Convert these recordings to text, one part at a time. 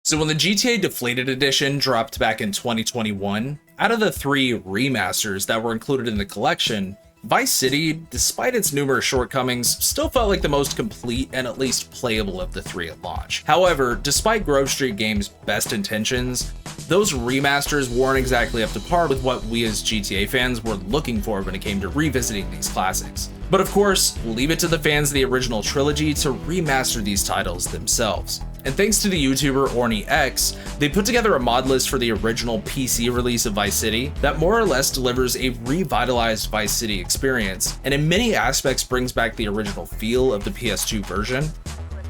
So when the GTA Deflated Edition dropped back in 2021, out of the 3 remasters that were included in the collection, Vice City, despite its numerous shortcomings, still felt like the most complete and at least playable of the 3 at launch. However, despite Grove Street Games' best intentions, those remasters weren't exactly up to par with what we as GTA fans were looking for when it came to revisiting these classics. But of course, leave it to the fans of the original trilogy to remaster these titles themselves. And thanks to the YouTuber Orni-X, they put together a mod list for the original PC release of Vice City that more or less delivers a revitalized Vice City experience, and in many aspects brings back the original feel of the PS2 version,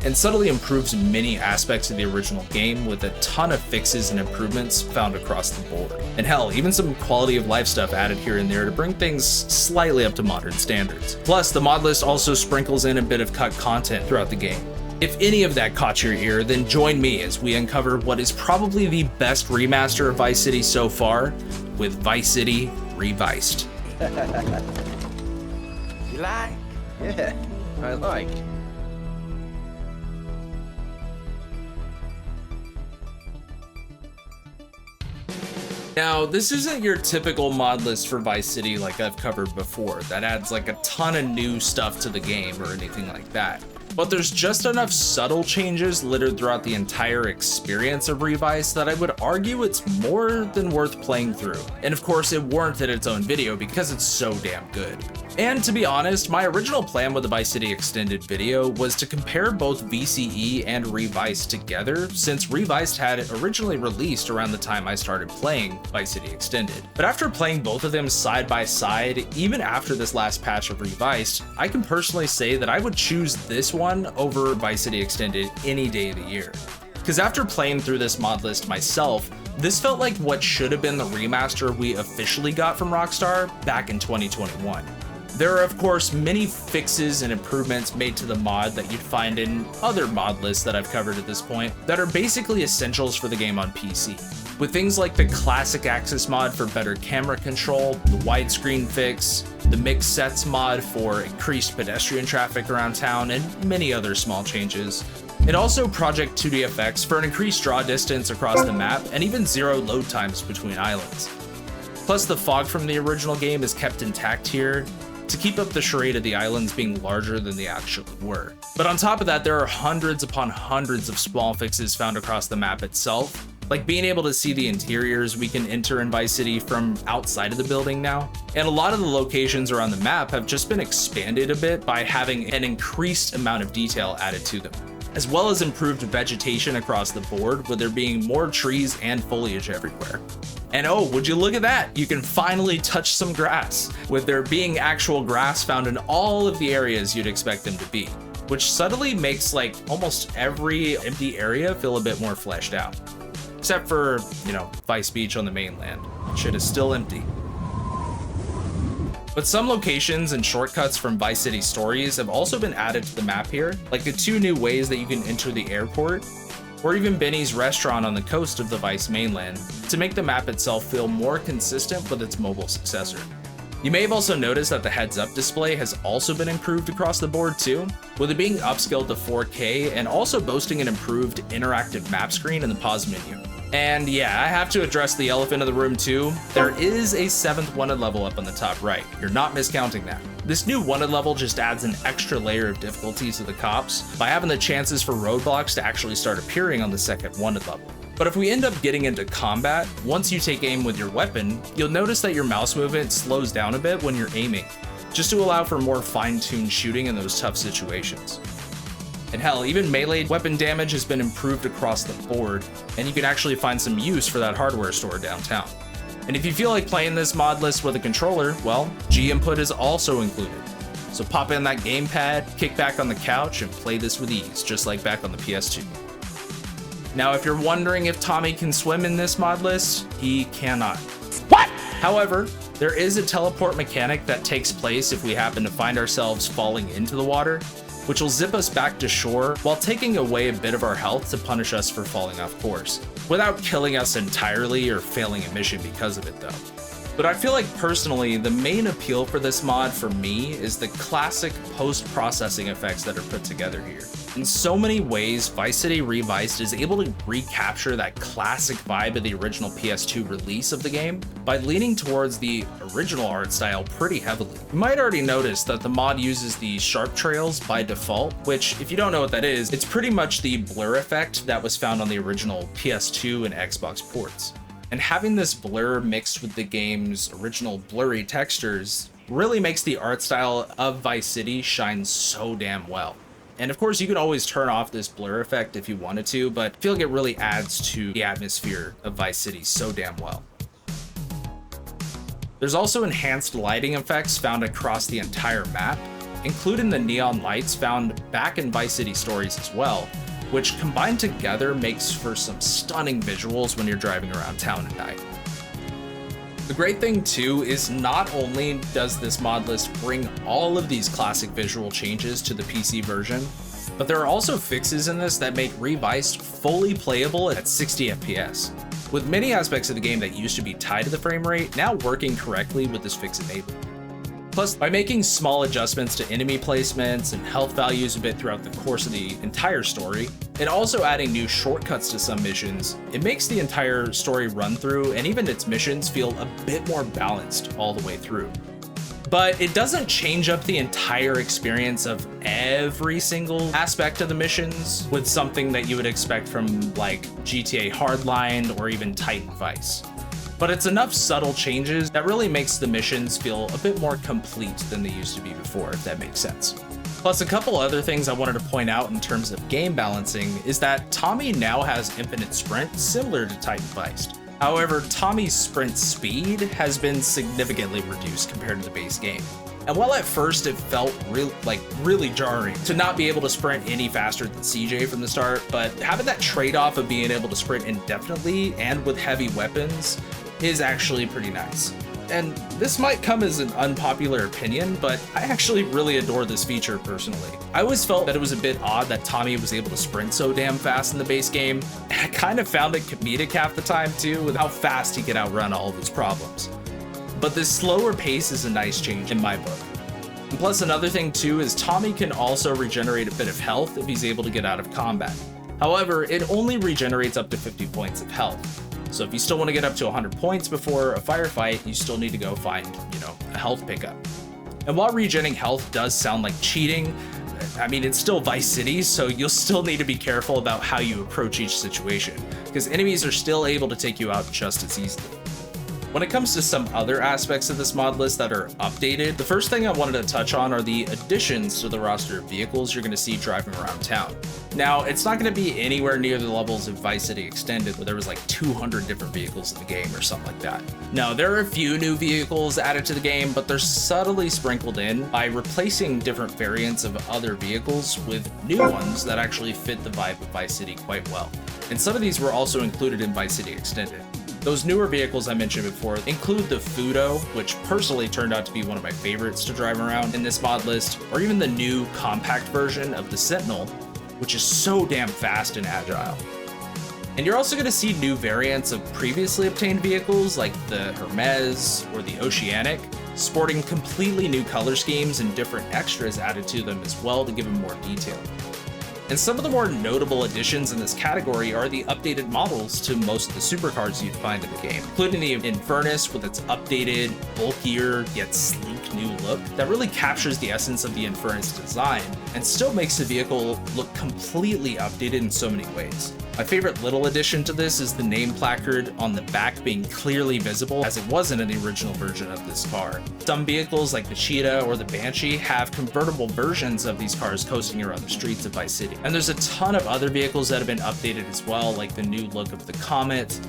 and subtly improves many aspects of the original game with a ton of fixes and improvements found across the board. And hell, even some quality of life stuff added here and there to bring things slightly up to modern standards. Plus, the mod list also sprinkles in a bit of cut content throughout the game. If any of that caught your ear, then join me as we uncover what is probably the best remaster of Vice City so far, with Vice City ReViced. You like? Yeah, I like. Now, this isn't your typical mod list for Vice City like I've covered before, that adds like a ton of new stuff to the game or anything like that. But there's just enough subtle changes littered throughout the entire experience of ReViced that I would argue it's more than worth playing through. And of course, it warranted its own video because it's so damn good. And to be honest, my original plan with the Vice City Extended video was to compare both VCE and ReViced together, since ReViced had it originally released around the time I started playing Vice City Extended. But after playing both of them side by side, even after this last patch of ReViced, I can personally say that I would choose this one over Vice City Extended any day of the year. Because after playing through this mod list myself, this felt like what should have been the remaster we officially got from Rockstar back in 2021. There are of course many fixes and improvements made to the mod that you'd find in other mod lists that I've covered at this point that are basically essentials for the game on PC. With things like the classic axis mod for better camera control, the widescreen fix, the mixed sets mod for increased pedestrian traffic around town, and many other small changes. And also Project 2DFX for an increased draw distance across the map and even zero load times between islands. Plus the fog from the original game is kept intact here to keep up the charade of the islands being larger than they actually were. But on top of that, there are hundreds upon hundreds of small fixes found across the map itself, like being able to see the interiors we can enter in Vice City from outside of the building now. And a lot of the locations around the map have just been expanded a bit by having an increased amount of detail added to them, as well as improved vegetation across the board, with there being more trees and foliage everywhere. And oh, would you look at that? You can finally touch some grass, with there being actual grass found in all of the areas you'd expect them to be, which subtly makes like almost every empty area feel a bit more fleshed out. Except for, Vice Beach on the mainland. Shit is still empty. But some locations and shortcuts from Vice City stories have also been added to the map here, like the 2 new ways that you can enter the airport, or even Benny's restaurant on the coast of the Vice mainland, to make the map itself feel more consistent with its mobile successor. You may have also noticed that the heads-up display has also been improved across the board too, with it being upscaled to 4K and also boasting an improved interactive map screen in the pause menu. And yeah, I have to address the elephant in the room too. There is a 7th wanted level up on the top right. You're not miscounting that. This new wanted level just adds an extra layer of difficulty to the cops by having the chances for roadblocks to actually start appearing on the 2nd wanted level. But if we end up getting into combat, once you take aim with your weapon, you'll notice that your mouse movement slows down a bit when you're aiming, just to allow for more fine-tuned shooting in those tough situations. And hell, even melee weapon damage has been improved across the board, and you can actually find some use for that hardware store downtown. And if you feel like playing this mod list with a controller, well, G input is also included. So pop in that gamepad, kick back on the couch, and play this with ease, just like back on the PS2. Now, if you're wondering if Tommy can swim in this mod list, he cannot. What? However, there is a teleport mechanic that takes place if we happen to find ourselves falling into the water, which will zip us back to shore while taking away a bit of our health to punish us for falling off course, without killing us entirely or failing a mission because of it though. But I feel like personally, the main appeal for this mod for me is the classic post-processing effects that are put together here. In so many ways, Vice City ReViced is able to recapture that classic vibe of the original PS2 release of the game by leaning towards the original art style pretty heavily. You might already notice that the mod uses the sharp trails by default, which, if you don't know what that is, it's pretty much the blur effect that was found on the original PS2 and Xbox ports. And having this blur mixed with the game's original blurry textures really makes the art style of Vice City shine so damn well. And of course, you could always turn off this blur effect if you wanted to, but I feel like it really adds to the atmosphere of Vice City so damn well. There's also enhanced lighting effects found across the entire map, including the neon lights found back in Vice City Stories as well, which combined together makes for some stunning visuals when you're driving around town at night. The great thing too is not only does this mod list bring all of these classic visual changes to the PC version, but there are also fixes in this that make ReViced fully playable at 60 FPS, with many aspects of the game that used to be tied to the frame rate now working correctly with this fix enabled. Plus, by making small adjustments to enemy placements and health values a bit throughout the course of the entire story, and also adding new shortcuts to some missions, it makes the entire story run through and even its missions feel a bit more balanced all the way through. But it doesn't change up the entire experience of every single aspect of the missions with something that you would expect from like GTA Hardline or even Titan Vice. But it's enough subtle changes that really makes the missions feel a bit more complete than they used to be before, if that makes sense. Plus, a couple other things I wanted to point out in terms of game balancing is that Tommy now has infinite sprint similar to Titan Vice. However, Tommy's sprint speed has been significantly reduced compared to the base game. And while at first it felt really jarring to not be able to sprint any faster than CJ from the start, but having that trade-off of being able to sprint indefinitely and with heavy weapons is actually pretty nice. And this might come as an unpopular opinion, but I actually really adore this feature personally. I always felt that it was a bit odd that Tommy was able to sprint so damn fast in the base game, and I kind of found it comedic half the time too, with how fast he could outrun all of his problems. But this slower pace is a nice change in my book. And plus, another thing too is Tommy can also regenerate a bit of health if he's able to get out of combat. However, it only regenerates up to 50 points of health. So if you still want to get up to 100 points before a firefight, you still need to go find, a health pickup. And while regenerating health does sound like cheating, I mean, it's still Vice City, so you'll still need to be careful about how you approach each situation, because enemies are still able to take you out just as easily. When it comes to some other aspects of this mod list that are updated, the first thing I wanted to touch on are the additions to the roster of vehicles you're going to see driving around town. Now, it's not going to be anywhere near the levels of Vice City Extended, where there was like 200 different vehicles in the game or something like that. No, there are a few new vehicles added to the game, but they're subtly sprinkled in by replacing different variants of other vehicles with new ones that actually fit the vibe of Vice City quite well. And some of these were also included in Vice City Extended. Those newer vehicles I mentioned before include the Fudo, which personally turned out to be one of my favorites to drive around in this mod list, or even the new compact version of the Sentinel, which is so damn fast and agile. And you're also going to see new variants of previously obtained vehicles like the Hermes or the Oceanic, sporting completely new color schemes and different extras added to them as well to give them more detail. And some of the more notable additions in this category are the updated models to most of the supercars you'd find in the game, including the Infernus with its updated, bulkier, yet sleek new look that really captures the essence of the Infernus design and still makes the vehicle look completely updated in so many ways. My favorite little addition to this is the name placard on the back being clearly visible, as it wasn't in the original version of this car. Some vehicles like the Cheetah or the Banshee have convertible versions of these cars coasting around the streets of Vice City. And there's a ton of other vehicles that have been updated as well, like the new look of the Comet,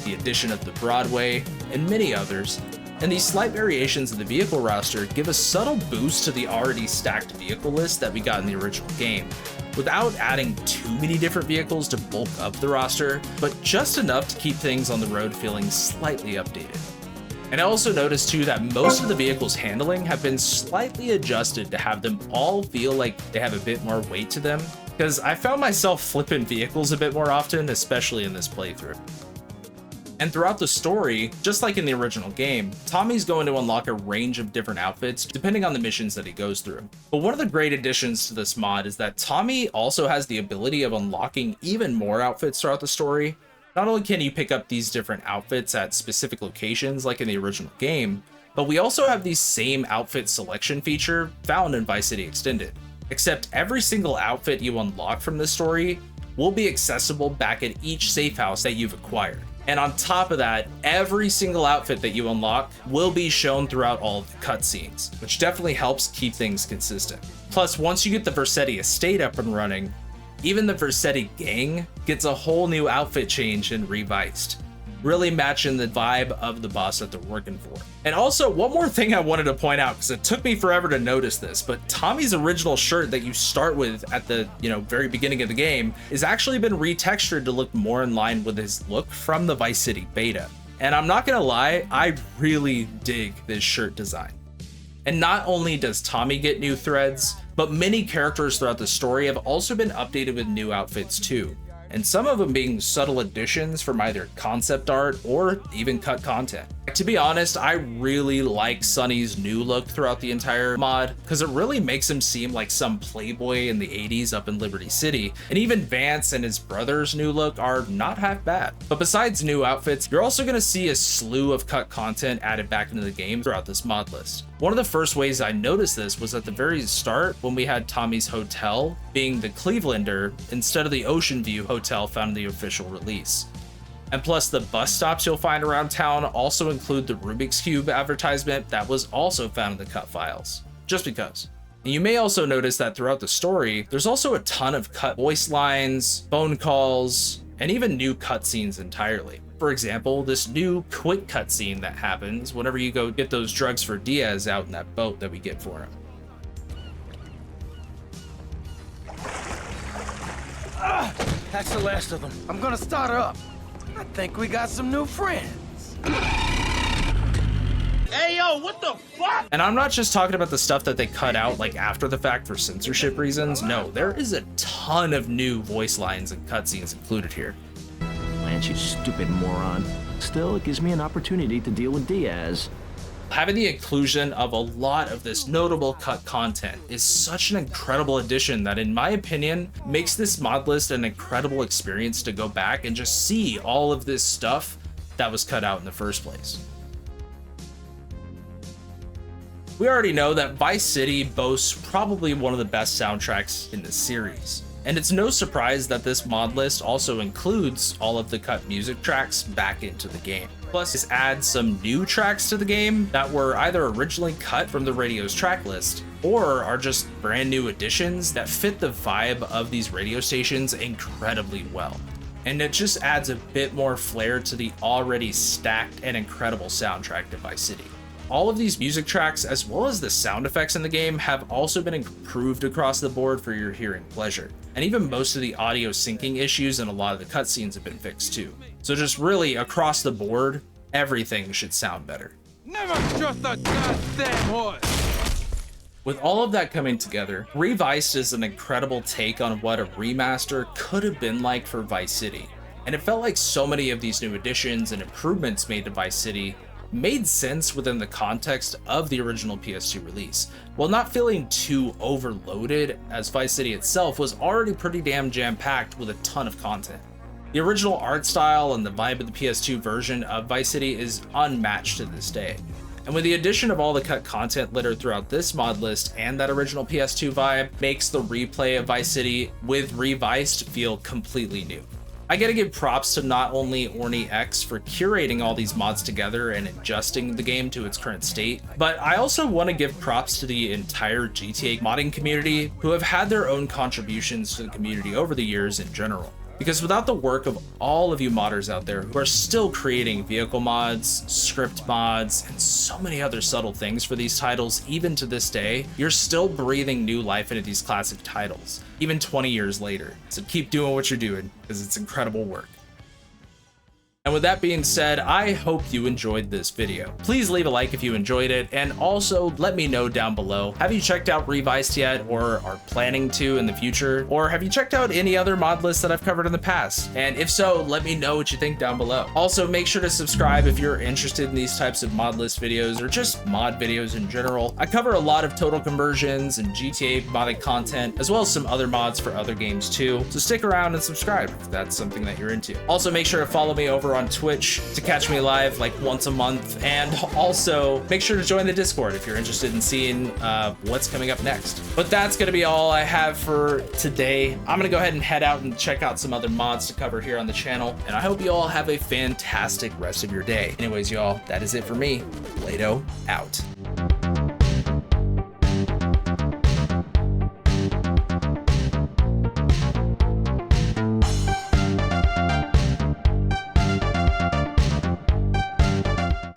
the addition of the Broadway, and many others. And these slight variations in the vehicle roster give a subtle boost to the already stacked vehicle list that we got in the original game, without adding too many different vehicles to bulk up the roster, but just enough to keep things on the road feeling slightly updated. And I also noticed too that most of the vehicles' handling have been slightly adjusted to have them all feel like they have a bit more weight to them, because I found myself flipping vehicles a bit more often, especially in this playthrough. And throughout the story, just like in the original game, Tommy's going to unlock a range of different outfits depending on the missions that he goes through. But one of the great additions to this mod is that Tommy also has the ability of unlocking even more outfits throughout the story. Not only can you pick up these different outfits at specific locations like in the original game, but we also have the same outfit selection feature found in Vice City Extended. Except every single outfit you unlock from this story will be accessible back at each safe house that you've acquired. And on top of that, every single outfit that you unlock will be shown throughout all of the cutscenes, which definitely helps keep things consistent. Plus, once you get the Vercetti estate up and running, even the Vercetti gang gets a whole new outfit change in ReViced, really matching the vibe of the boss that they're working for. And also, one more thing I wanted to point out, because it took me forever to notice this, but Tommy's original shirt that you start with at the very beginning of the game is actually been retextured to look more in line with his look from the Vice City beta. And I'm not gonna lie, I really dig this shirt design. And not only does Tommy get new threads, but many characters throughout the story have also been updated with new outfits too. And some of them being subtle additions from either concept art or even cut content. To be honest, I really like Sonny's new look throughout the entire mod, because it really makes him seem like some playboy in the 80s up in Liberty City, and even Vance and his brother's new look are not half bad. But besides new outfits, you're also going to see a slew of cut content added back into the game throughout this mod list. One of the first ways I noticed this was at the very start when we had Tommy's hotel being the Clevelander instead of the Ocean View hotel found in the official release. And plus, the bus stops you'll find around town also include the Rubik's Cube advertisement that was also found in the cut files, just because. And you may also notice that throughout the story, there's also a ton of cut voice lines, phone calls, and even new cutscenes entirely. For example, this new quick cutscene that happens whenever you go get those drugs for Diaz out in that boat that we get for him. That's the last of them. I'm gonna start up. I think we got some new friends. Hey, yo, what the fuck? And I'm not just talking about the stuff that they cut out like after the fact for censorship reasons. No, there is a ton of new voice lines and cutscenes included here. Lance, you stupid moron. Still, it gives me an opportunity to deal with Diaz. Having the inclusion of a lot of this notable cut content is such an incredible addition that, in my opinion, makes this mod list an incredible experience to go back and just see all of this stuff that was cut out in the first place. We already know that Vice City boasts probably one of the best soundtracks in the series. And it's no surprise that this mod list also includes all of the cut music tracks back into the game. Plus, it adds some new tracks to the game that were either originally cut from the radio's track list or are just brand new additions that fit the vibe of these radio stations incredibly well. And it just adds a bit more flair to the already stacked and incredible soundtrack to Vice City. All of these music tracks, as well as the sound effects in the game, have also been improved across the board for your hearing pleasure. And even most of the audio syncing issues in a lot of the cutscenes have been fixed too. So just really across the board, everything should sound better. Never trust a goddamn horse! With all of that coming together, ReViced is an incredible take on what a remaster could have been like for Vice City. And it felt like so many of these new additions and improvements made to Vice City made sense within the context of the original PS2 release, while not feeling too overloaded, as Vice City itself was already pretty damn jam-packed with a ton of content. The original art style and the vibe of the PS2 version of Vice City is unmatched to this day. And with the addition of all the cut content littered throughout this mod list and that original PS2 vibe, makes the replay of Vice City with ReViced feel completely new. I gotta give props to not only Orni-X for curating all these mods together and adjusting the game to its current state, but I also want to give props to the entire GTA modding community who have had their own contributions to the community over the years in general. Because without the work of all of you modders out there who are still creating vehicle mods, script mods, and so many other subtle things for these titles, even to this day, you're still breathing new life into these classic titles, even 20 years later. So keep doing what you're doing, because it's incredible work. And with that being said, I hope you enjoyed this video. Please leave a like if you enjoyed it, and also let me know down below, have you checked out ReViced yet, or are planning to in the future? Or have you checked out any other mod lists that I've covered in the past? And if so, let me know what you think down below. Also, make sure to subscribe if you're interested in these types of mod list videos, or just mod videos in general. I cover a lot of total conversions and GTA modded content, as well as some other mods for other games too. So stick around and subscribe if that's something that you're into. Also, make sure to follow me over on Twitch to catch me live like once a month, and also make sure to join the Discord if you're interested in seeing what's coming up next. But that's gonna be all I have for today. I'm gonna go ahead and head out and check out some other mods to cover here on the channel, and I hope you all have a fantastic rest of your day. Anyways, y'all, that is it for me. Lato out.